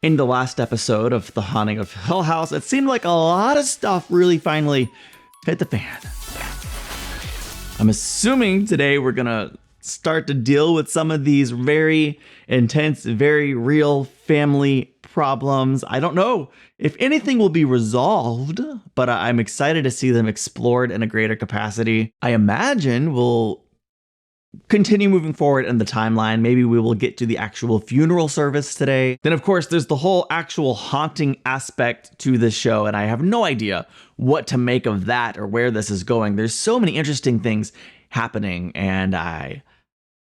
In the last episode of The Haunting of Hill House, it seemed like a lot of stuff really finally hit the fan. I'm assuming today we're gonna start to deal with some of these very intense, very real family problems. I don't know if anything will be resolved, but I'm excited to see them explored in a greater capacity. I imagine we'll continue moving forward in the timeline. Maybe we will get to the actual funeral service today. Then, of course, there's the whole actual haunting aspect to this show, and I have no idea what to make of that or where this is going. There's so many interesting things happening, and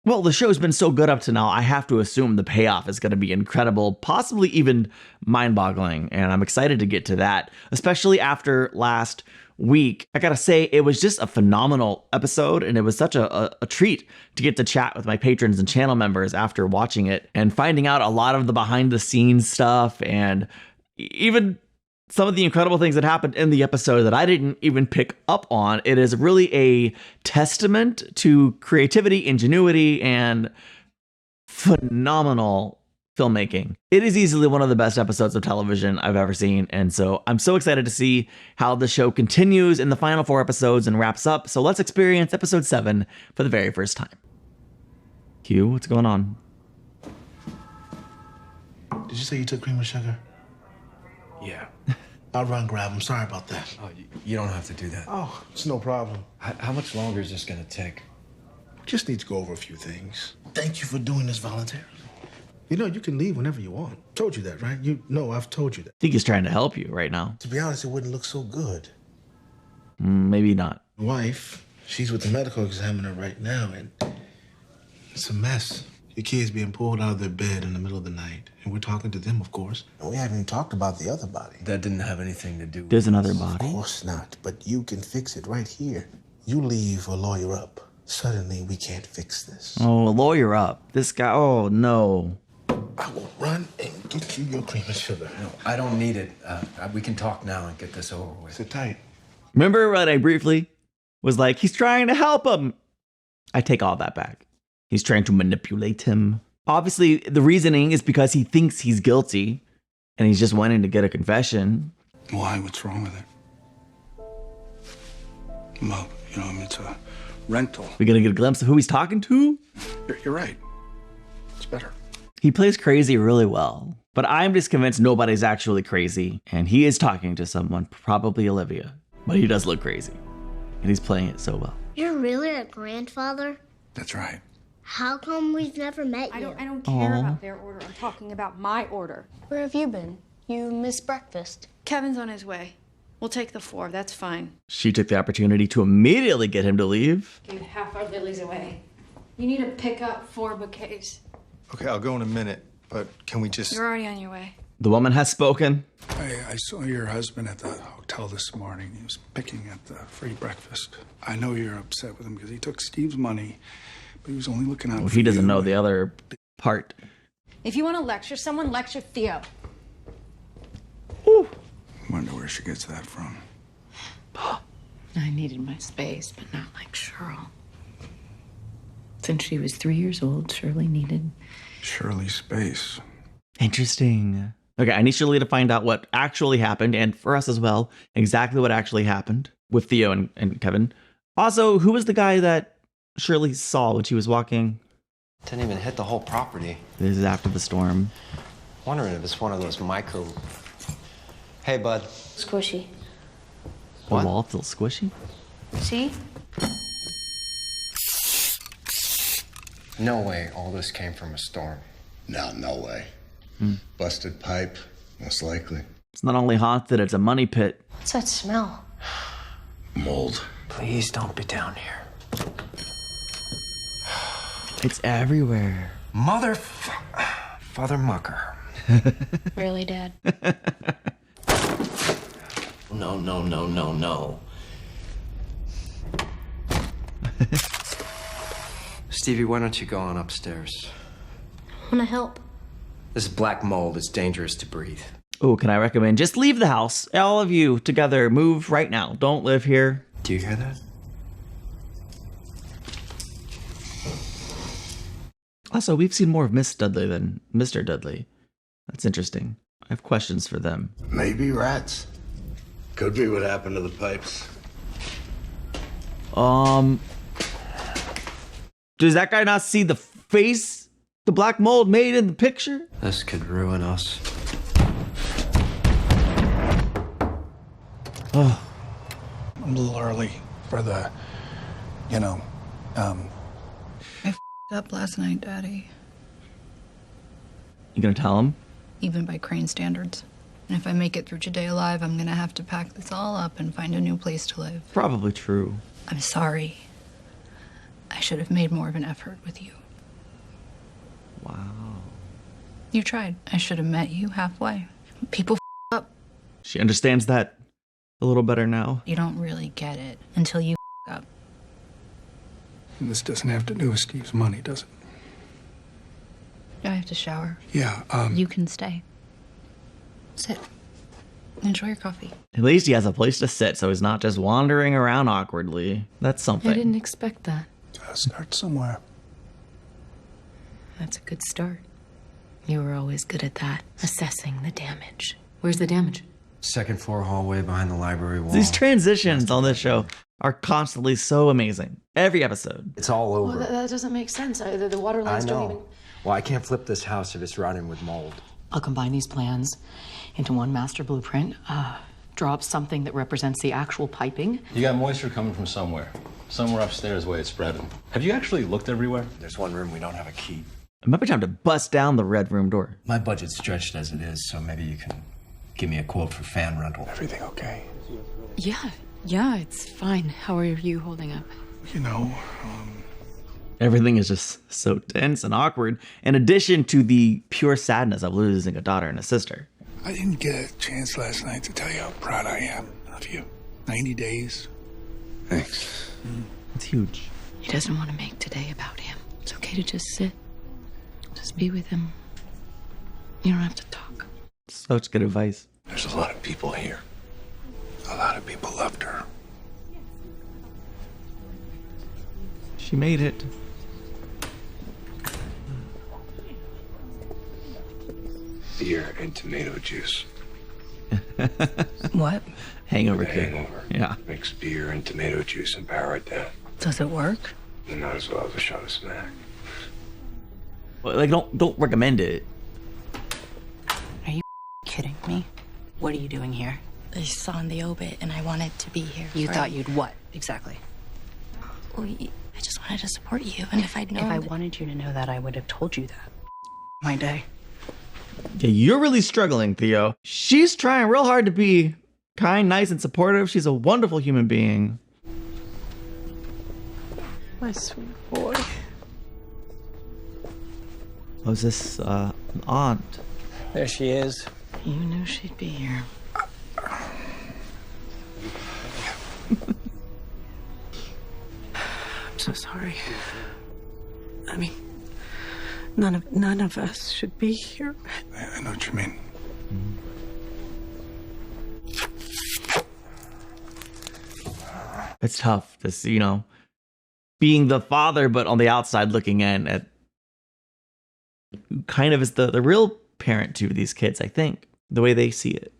well, the show's been so good up to now, I have to assume the payoff is going to be incredible, possibly even mind-boggling, and I'm excited to get to that, especially after last week. I gotta say, it was just a phenomenal episode, and it was such a treat to get to chat with my patrons and channel members after watching it and finding out a lot of the behind-the-scenes stuff and even some of the incredible things that happened in the episode that I didn't even pick up on. It is really a testament to creativity, ingenuity, and phenomenal filmmaking. It is easily one of the best episodes of television I've ever seen, and so I'm so excited to see how the show continues in the final 4 episodes and wraps up. So let's experience episode 7 for the very first time. Q, what's going on? Did you say you took cream and sugar? Yeah. I'll run grab them. Sorry about that. Oh, you don't have to do that. Oh, it's no problem. How much longer is this gonna take? We just need to go over a few things. Thank you for doing this voluntarily. You know, you can leave whenever you want. Told you that, right? You know, I've told you that. I think he's trying to help you right now. To be honest, it wouldn't look so good. Maybe not. My wife, she's with the medical examiner right now, and it's a mess. Your kids being pulled out of their bed in the middle of the night. And we're talking to them, of course. And we haven't even talked about the other body. That didn't have anything to do with There's another Of body. course not, but you can fix it right here. You leave a lawyer up. Suddenly, we can't fix this. Oh, lawyer up. This guy, oh no. I will run and get you your cream and sugar. No, I don't need it. We can talk now and get this over with. Sit tight. Remember when I briefly was like, he's trying to help him? I take all that back. He's trying to manipulate him. Obviously, the reasoning is because he thinks he's guilty and he's just wanting to get a confession. Why? What's wrong with it? Well, you know, I mean, it's a rental. We're gonna get a glimpse of who he's talking to? You're right. It's better. He plays crazy really well, but I'm just convinced nobody's actually crazy, and he is talking to someone, probably Olivia, but he does look crazy, and he's playing it so well. You're really a grandfather? That's right. How come we've never met you? I don't care about their order. I'm talking about my order. Where have you been? You missed breakfast. Kevin's on his way. We'll take the 4. That's fine. She took the opportunity to immediately get him to leave. Gave half our lilies away. You need to pick up 4 bouquets. Okay, I'll go in a minute, but can we just... You're already on your way. The woman has spoken. I saw your husband at the hotel this morning. He was picking at the free breakfast. I know you're upset with him because he took Steve's money, but he was only looking out Well, for he doesn't you. know the other part. If you want to lecture someone, lecture Theo. Wonder where she gets that from. I needed my space, but not like Cheryl. Since she was 3 years old, Shirley needed... Shirley Space. Interesting. Okay, I need Shirley to find out what actually happened, and for us as well, exactly what actually happened with Theo and Kevin. Also, who was the guy that Shirley saw when she was walking? Didn't even hit the whole property. This is after the storm. Wondering if it's one of those micro... Hey, bud. Squishy. The What? wall feels squishy. See? No way all this came from a storm. No way. Busted pipe, most likely. It's not only haunted, it's a money pit. What's that smell? Mold. Please don't be down here. It's everywhere. Father Mucker. Really, Dad? No. Stevie, why don't you go on upstairs? Wanna help? This is black mold. It's dangerous to breathe. Oh, can I recommend just leave the house? All of you together, move right now. Don't live here. Do you hear that? Also, we've seen more of Miss Dudley than Mr. Dudley. That's interesting. I have questions for them. Maybe rats. Could be what happened to the pipes. Does that guy not see the face the black mold made in the picture? This could ruin us. Oh. I'm a little early for the, I f***ed up last night, Daddy. You gonna tell him? Even by Crane standards. And if I make it through today alive, I'm gonna have to pack this all up and find a new place to live. Probably true. I'm sorry. I should have made more of an effort with you. Wow. You tried. I should have met you halfway. People f*** up. She understands that a little better now. You don't really get it until you f*** up. and this doesn't have to do with Steve's money, does it? Do I have to shower? Yeah, You can stay. Sit. Enjoy your coffee. At least he has a place to sit, so he's not just wandering around awkwardly. That's something. I didn't expect that. Gotta start somewhere. That's a good start. You were always good at that, assessing the damage. Where's the damage? Second floor hallway behind the library wall. These transitions on this show are constantly so amazing. Every episode. It's all over. Well, that doesn't make sense. The water I lines don't even... know. Well, I can't flip this house if it's rotting with mold. I'll combine these plans into one master blueprint, draw up something that represents the actual piping. You got moisture coming from somewhere. Somewhere upstairs where it's spreading. Have you actually looked everywhere? There's one room we don't have a key. It might be time to bust down the red room door. My budget's stretched as it is, so maybe you can give me a quote for fan rental. Everything okay? Yeah, it's fine. How are you holding up? You know, Everything is just so tense and awkward, in addition to the pure sadness of losing a daughter and a sister. I didn't get a chance last night to tell you how proud I am of you. 90 days. Thanks. It's huge. He doesn't want to make today about him. It's okay to just sit. Just be with him. You don't have to talk. Such good advice. There's a lot of people here. A lot of people loved her. She made it. Beer and tomato juice. What? Hangover The kid. hangover. Yeah. Mix beer and tomato juice and power it down. Does it work? And not as well as a shot of smack. Well, like, don't recommend it. Are you kidding me? What are you doing here? I saw in the obit and I wanted to be here. You thought you'd what, exactly? Well, I just wanted to support you, and if I'd known... If I wanted you to know that, I would have told you that. My day. Yeah, you're really struggling, Theo. She's trying real hard to be kind, nice, and supportive. She's a wonderful human being. My sweet boy. Oh, is this an aunt? There she is. You knew she'd be here. I'm so sorry. I mean, none of us should be here. I know what you mean. It's tough to see, being the father, but on the outside looking in at who kind of is the real parent to these kids, I think, the way they see it.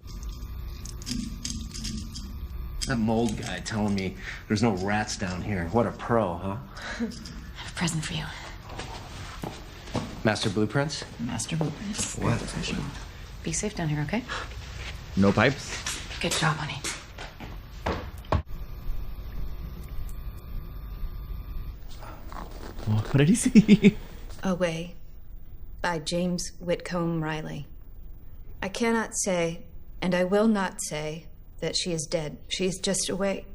That mold guy telling me there's no rats down here. What a pro, huh? I have a present for you. Master blueprints? Master blueprints. What? Professional. Be safe down here, okay? No pipes? Good job, honey. What did he see? Away by James Whitcomb Riley. I cannot say, and I will not say, that she is dead. She is just away.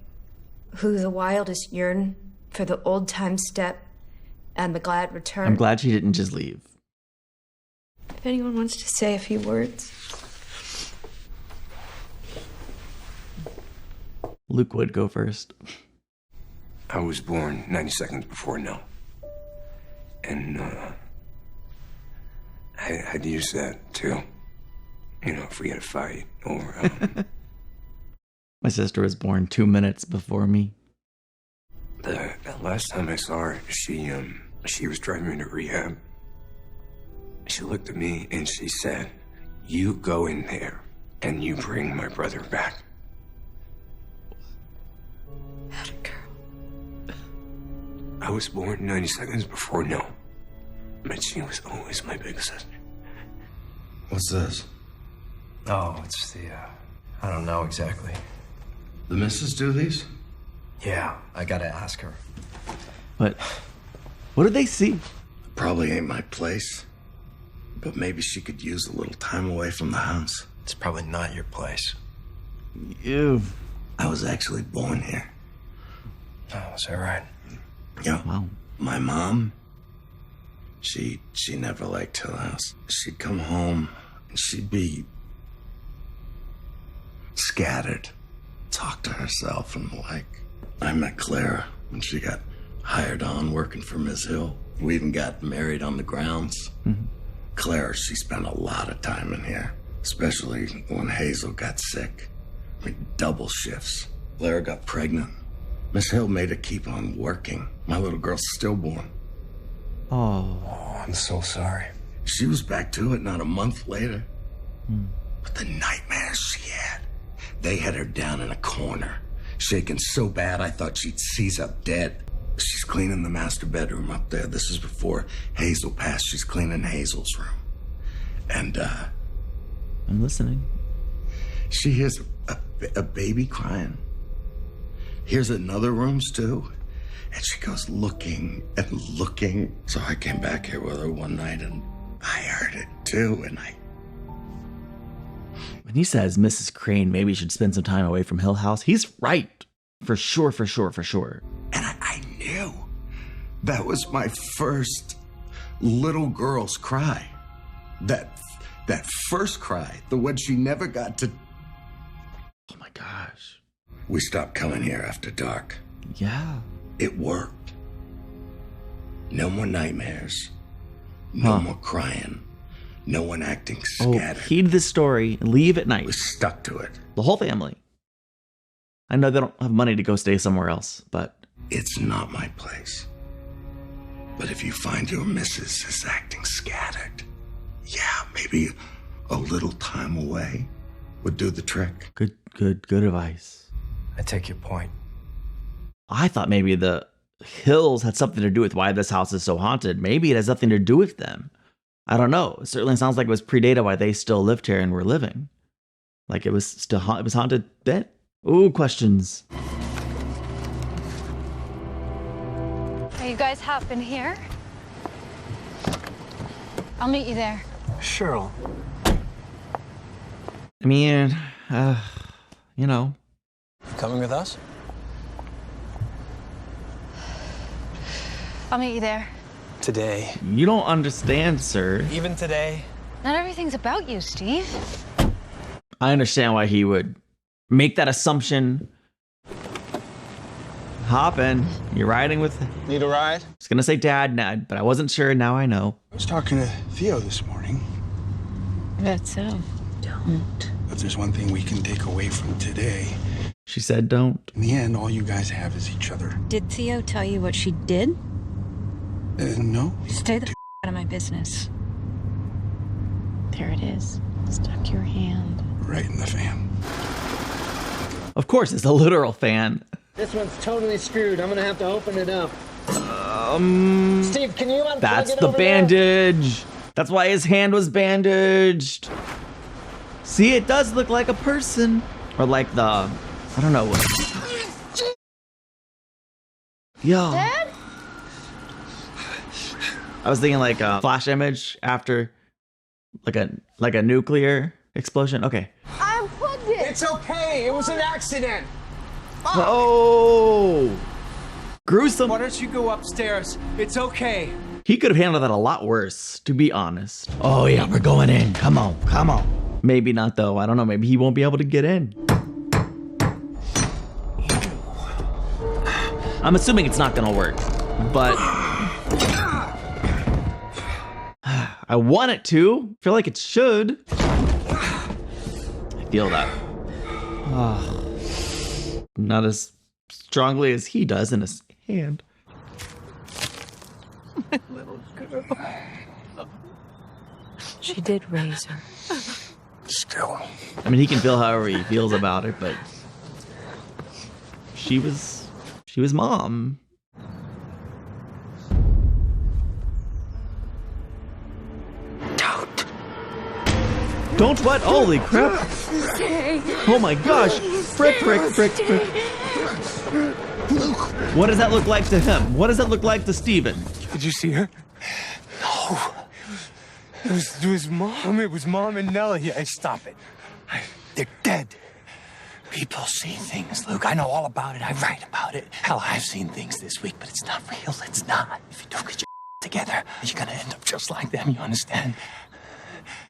Who the wildest yearn for the old time step and the glad return. I'm glad she didn't just leave. If anyone wants to say a few words. Luke would go first. I was born 90 seconds before now. And, I'd use that, too. If we had a fight, or, My sister was born 2 minutes before me. the last time I saw her, she was driving me to rehab. She looked at me and she said, You go in there and you bring my brother back. I was born 90 seconds before no. But she was always my big sister. What's this? Oh, it's the, I don't know exactly. The missus do these? Yeah, I gotta ask her. But what did they see? Probably ain't my place. But maybe she could use a little time away from the house. It's probably not your place. Ew. I was actually born here. Oh, is that right? Yeah. Wow. My mom, she never liked Hill House. She'd come home and she'd be scattered, talk to herself and the like. I met Clara when she got hired on working for Ms. Hill. We even got married on the grounds. Mm-hmm. Clara, she spent a lot of time in here, especially when Hazel got sick. I mean, double shifts. Clara got pregnant. Miss Hill made her keep on working. My little girl's stillborn. Oh. Oh, I'm so sorry. She was back to it not a month later. But the nightmares she had, they had her down in a corner, shaking so bad I thought she'd seize up dead. She's cleaning the master bedroom up there. This is before Hazel passed. She's cleaning Hazel's room. And, I'm listening. she hears a baby crying. Hears it in other rooms, too. And she goes looking and looking. So I came back here with her one night, and I heard it, too, and When he says Mrs. Crane maybe should spend some time away from Hill House, he's right. For sure, for sure, for sure. And I knew that was my first little girl's cry. That first cry, the one she never got to. Oh my gosh. We stopped coming here after dark. Yeah. It worked. No more nightmares. No more crying. No one acting scattered. Heed the story and leave at night. We stuck to it. The whole family. I know they don't have money to go stay somewhere else, but... It's not my place. But if you find your missus is acting scattered, yeah, maybe a little time away would do the trick. Good advice. I take your point. I thought maybe the hills had something to do with why this house is so haunted. Maybe it has nothing to do with them. I don't know. It certainly sounds like it was predated why they still lived here and were living. Like it was still it was haunted then. Ooh, questions. Are you guys hopping here? I'll meet you there. Cheryl. I mean, you know. You coming with us? I'll meet you there. Today. You don't understand, sir. Even today? Not everything's about you, Steve. I understand why he would make that assumption. Hop in. You're riding with... Need a ride? I was going to say Dad, Ned, but I wasn't sure. Now I know. I was talking to Theo this morning. That's so. Don't. But there's one thing we can take away from today. She said don't. In the end, all you guys have is each other. Did Theo tell you what she did? No. Stay the out of my business. There it is. Stuck your hand. Right in the fan. Of course, it's a literal fan. This one's totally screwed. I'm gonna have to open it up. Steve, can you unplug That's it the over there? bandage. That's why his hand was bandaged. See, it does look like a person. Or like the... I don't know what... Yo. Dad? I was thinking like a flash image after like a nuclear explosion. Okay. I unplugged it. It's okay. It was an accident. Oh, gruesome. Why don't you go upstairs? It's okay. He could have handled that a lot worse, to be honest. Oh yeah, we're going in. Come on, come on. Maybe not though. I don't know. Maybe he won't be able to get in. I'm assuming it's not gonna work, but I want it to. I feel like it should. I feel that. Not as strongly as he does in his hand. My little girl. She did raise her. Still. I mean, he can feel however he feels about it, but she was mom. Don't what? Holy crap. Oh my gosh. Frick. What does that look like to him? What does that look like to Steven? Did you see her? No. It was mom. It was mom and Nellie. Hey, stop it. They're dead. People see things, Luke. I know all about it. I write about it. Hell, I've seen things this week, but it's not real. It's not. If you don't get your together, you're gonna end up just like them. You understand?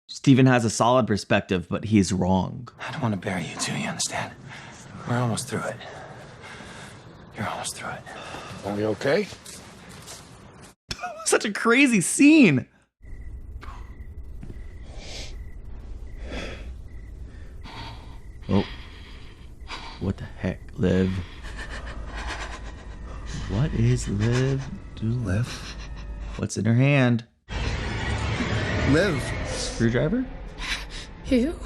Steven has a solid perspective, but he's wrong. I don't want to bury you too. You understand? We're almost through it. You're almost through it. Are we okay? Such a crazy scene. Oh. What the heck, Liv? What is Liv doing? Liv? What's in her hand? Liv. Screwdriver? You?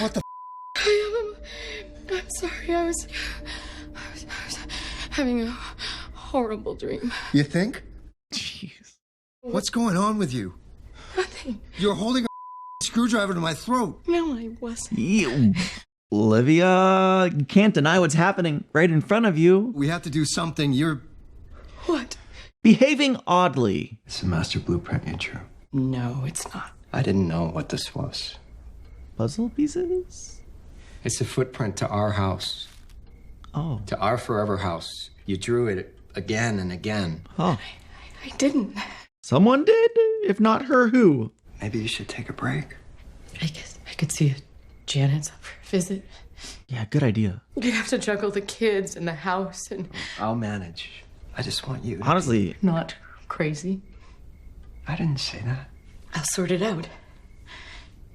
What the I'm sorry, I was having a horrible dream. You think? Jeez. What's going on with you? Nothing. You're holding a screwdriver to my throat. No, I wasn't. You. Olivia, you can't deny what's happening right in front of you. We have to do something. You're... What? Behaving oddly. It's a master blueprint, you drew. No, it's not. I didn't know what this was. Puzzle pieces? It's a footprint to our house. Oh. To our forever house. You drew it again and again. Huh. I didn't. Someone did? If not her, who? Maybe you should take a break. I guess I could see if Janet's up for a visit. Yeah, good idea. You'd have to juggle the kids and the house and... I'll manage. I just want you to Honestly. Not crazy. I didn't say that. I'll sort it out.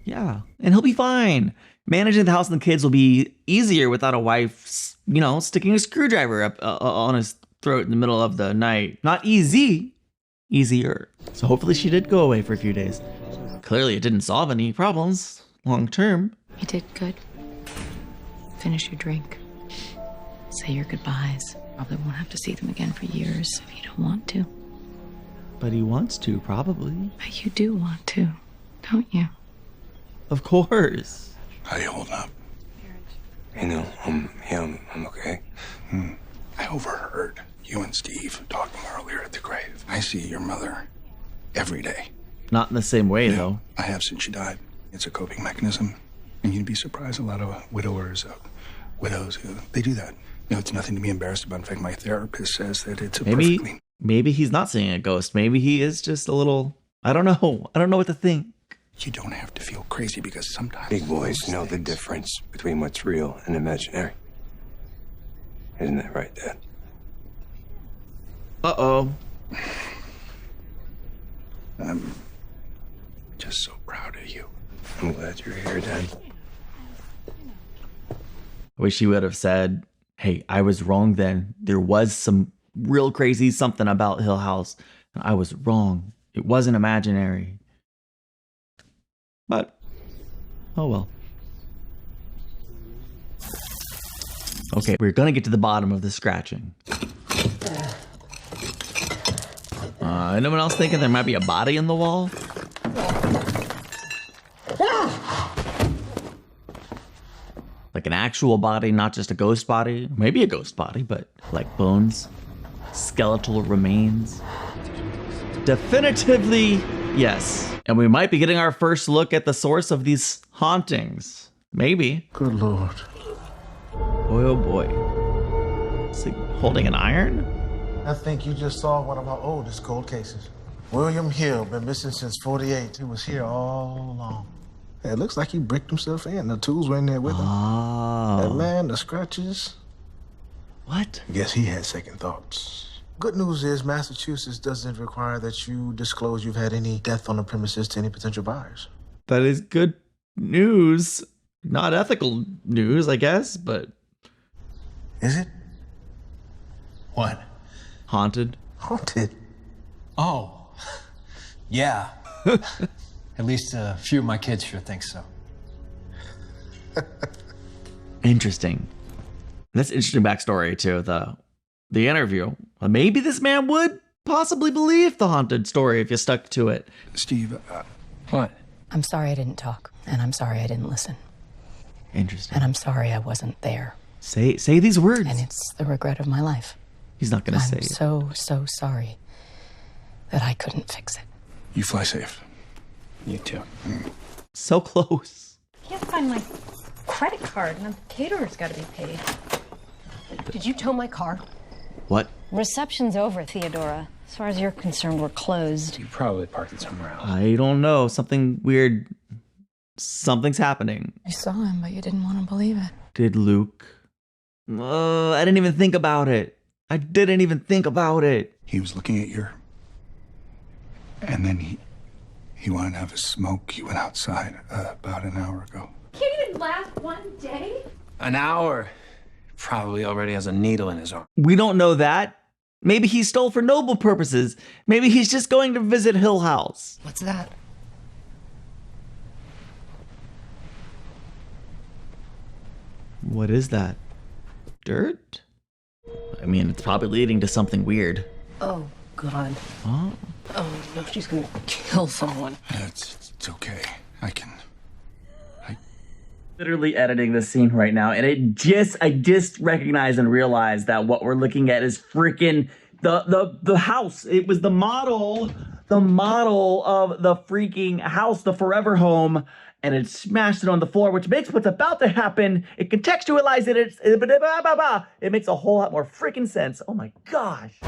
Yeah, and he'll be fine. Managing the house and the kids will be easier without a wife, sticking a screwdriver up on his throat in the middle of the night. Not easy, easier. So hopefully she did go away for a few days. Clearly it didn't solve any problems long term. You did good. Finish your drink. Say your goodbyes. Probably won't have to see them again for years if you don't want to. But he wants to, probably. But you do want to, don't you? Of course. How you holding up? You know, I'm okay. I overheard you and Steve talking earlier at the grave. I see your mother every day. Not in the same way, though. I have since she died. It's a coping mechanism. And you'd be surprised, a lot of widows, they do that. It's nothing to be embarrassed about. In fact, my therapist says that it's a perfectly... Maybe he's not seeing a ghost. Maybe he is just a little... I don't know. I don't know what to think. You don't have to feel crazy because sometimes... Big boys know the difference between what's real and imaginary. Isn't that right, Dad? Uh-oh. I'm just so proud of you. I'm glad you're here, Dad. I wish he would have said, hey, I was wrong then. There was some real crazy something about Hill House. And I was wrong. It wasn't imaginary. But, oh well. Okay, we're gonna get to the bottom of the scratching. Anyone else thinking there might be a body in the wall? Like an actual body, not just a ghost body. Maybe a ghost body, but like bones, skeletal remains. Definitively, yes. And we might be getting our first look at the source of these hauntings. Maybe. Good Lord. Boy, oh boy. Is he holding an iron? I think you just saw one of our oldest cold cases. William Hill, been missing since 48. He was here all along. It looks like he bricked himself in. The tools were in there with him. Oh. That man, the scratches. What? I guess he had second thoughts. Good news is Massachusetts doesn't require that you disclose you've had any death on the premises to any potential buyers. That is good news. Not ethical news, I guess, but... Is it? What? Haunted. Haunted? Oh, yeah. At least a few of my kids sure think so. Interesting. That's interesting backstory to the interview. Maybe this man would possibly believe the haunted story if you stuck to it. Steve, What? I'm sorry I didn't talk, and I'm sorry I didn't listen. Interesting. And I'm sorry I wasn't there. Say these words. And it's the regret of my life. He's not going to say it. I'm so sorry that I couldn't fix it. you fly safe. You too. So close. Can't find my credit card, and the caterer's got to be paid. Did you tow my car? What? Reception's over, Theodora. As far as you're concerned, we're closed. You probably parked it somewhere else. I don't know. Something weird. Something's happening. You saw him, but you didn't want to believe it. Did Luke? I didn't even think about it. I didn't even think about it. He was looking at your... And then he wanted to have a smoke. He went outside about an hour ago. Can't even last one day? An hour. Probably already has a needle in his arm. We don't know that. Maybe he stole for noble purposes. Maybe he's just going to visit Hill House. What's that? What is that? Dirt? I mean, it's probably leading to something weird. Oh, God. Oh. Oh, no, she's gonna kill someone. It's okay. I Literally editing this scene right now, and I just recognized and realized that what we're looking at is freaking the house. It was the model of the freaking house, the forever home, and it smashed it on the floor, which makes what's about to happen, it contextualizes it, it makes a whole lot more freaking sense. Oh my gosh.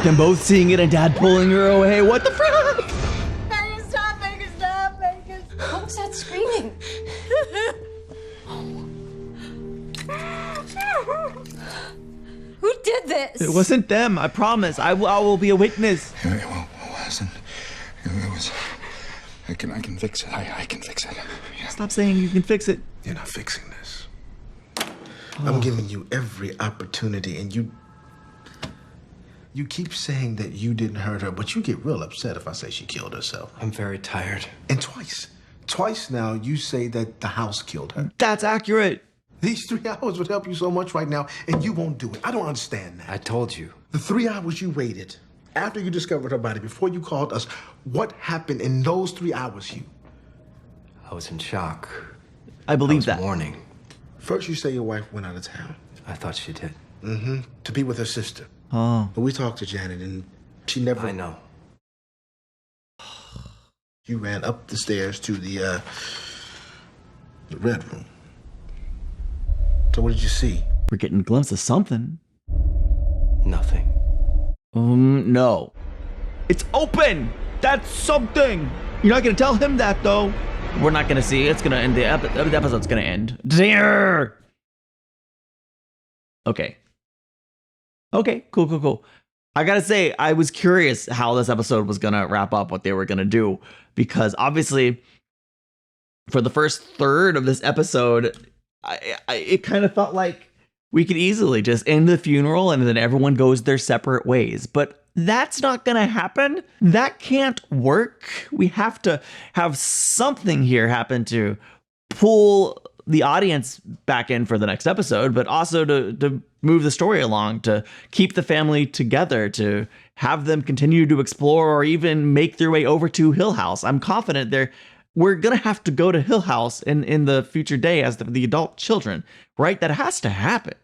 Them both seeing it and Dad pulling her away. What the frick? Stop, Vegas. What was that screaming? Who did this? It wasn't them. I promise. I will be a witness. It wasn't. It was... I can fix it. I can fix it. Yeah. Stop saying you can fix it. You're not fixing this. I'm giving you every opportunity, and you keep saying that you didn't hurt her, but you get real upset if I say she killed herself. I'm very tired. And twice now, you say that the house killed her. That's accurate. These 3 hours would help you so much right now, and you won't do it. I don't understand that. I told you. The 3 hours you waited after you discovered her body, before you called us, what happened in those 3 hours, Hugh? I was in shock. I believe that. Mourning. First, you say your wife went out of town. I thought she did. Mm-hmm. To be with her sister. Oh. But we talked to Janet, and she never... I know. You ran up the stairs to the red room. So what did you see? We're getting a glimpse of something. Nothing. No. It's open! That's something! You're not gonna tell him that, though. We're not gonna see. It's gonna end. The episode's gonna end. Dear! Okay. Okay, cool. I gotta say, I was curious how this episode was gonna wrap up, what they were gonna do, because obviously, for the first third of this episode, it kind of felt like we could easily just end the funeral and then everyone goes their separate ways. But that's not gonna happen. That can't work. We have to have something here happen to pull the audience back in for the next episode, but also to move the story along, to keep the family together, to have them continue to explore or even make their way over to Hill House. I'm confident we're going to have to go to Hill House in the future day as the adult children, right? That has to happen,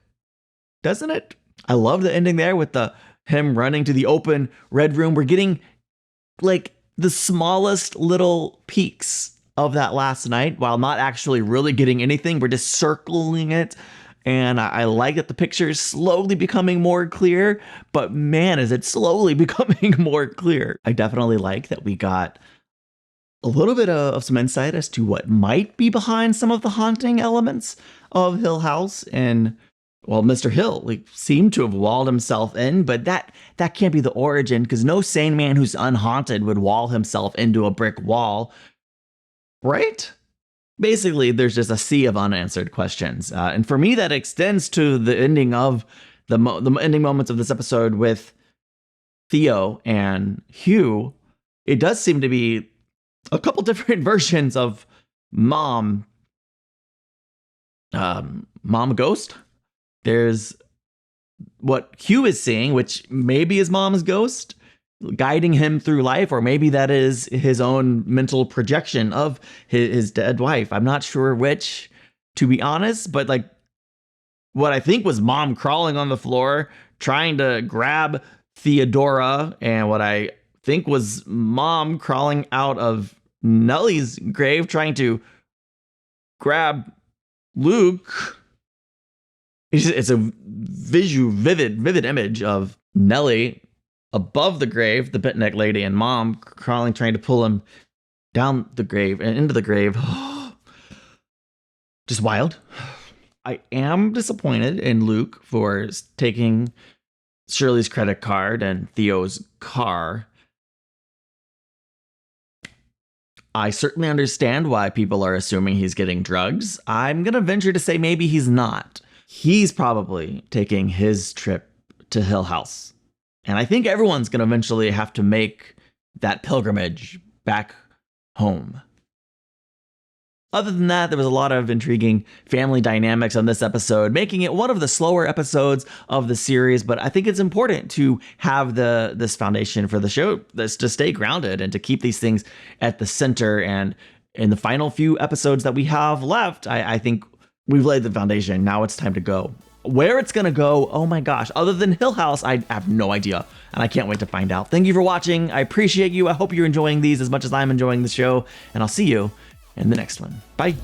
doesn't it? I love the ending there with him running to the open red room. We're getting like the smallest little peaks of that last night while not actually really getting anything. We're just circling it. And I like that the picture is slowly becoming more clear, but man, is it slowly becoming more clear. I definitely like that we got a little bit of some insight as to what might be behind some of the haunting elements of Hill House. And well, Mr. Hill seemed to have walled himself in, but that can't be the origin, because no sane man who's unhaunted would wall himself into a brick wall. Right? basically there's just a sea of unanswered questions. And for me, that extends to the ending of the ending moments of this episode with Theo and Hugh. It does seem to be a couple different versions of mom ghost. There's what Hugh is seeing, which maybe is mom's ghost guiding him through life, or maybe that is his own mental projection of his dead wife. I'm not sure which, to be honest, but like what I think was mom crawling on the floor trying to grab Theodora, and what I think was mom crawling out of Nellie's grave trying to grab Luke. It's a vivid image of Nellie above the grave, the bent neck lady, and mom crawling, trying to pull him down the grave and into the grave. Just wild. I am disappointed in Luke for taking Shirley's credit card and Theo's car. I certainly understand why people are assuming he's getting drugs. I'm going to venture to say maybe he's not. He's probably taking his trip to Hill House. And I think everyone's going to eventually have to make that pilgrimage back home. Other than that, there was a lot of intriguing family dynamics on this episode, making it one of the slower episodes of the series. But I think it's important to have this foundation for the show, this to stay grounded and to keep these things at the center. And in the final few episodes that we have left, I think we've laid the foundation. Now it's time to go. Where it's going to go, oh my gosh, other than Hill House, I have no idea. And I can't wait to find out. Thank you for watching. I appreciate you. I hope you're enjoying these as much as I'm enjoying the show. And I'll see you in the next one. Bye.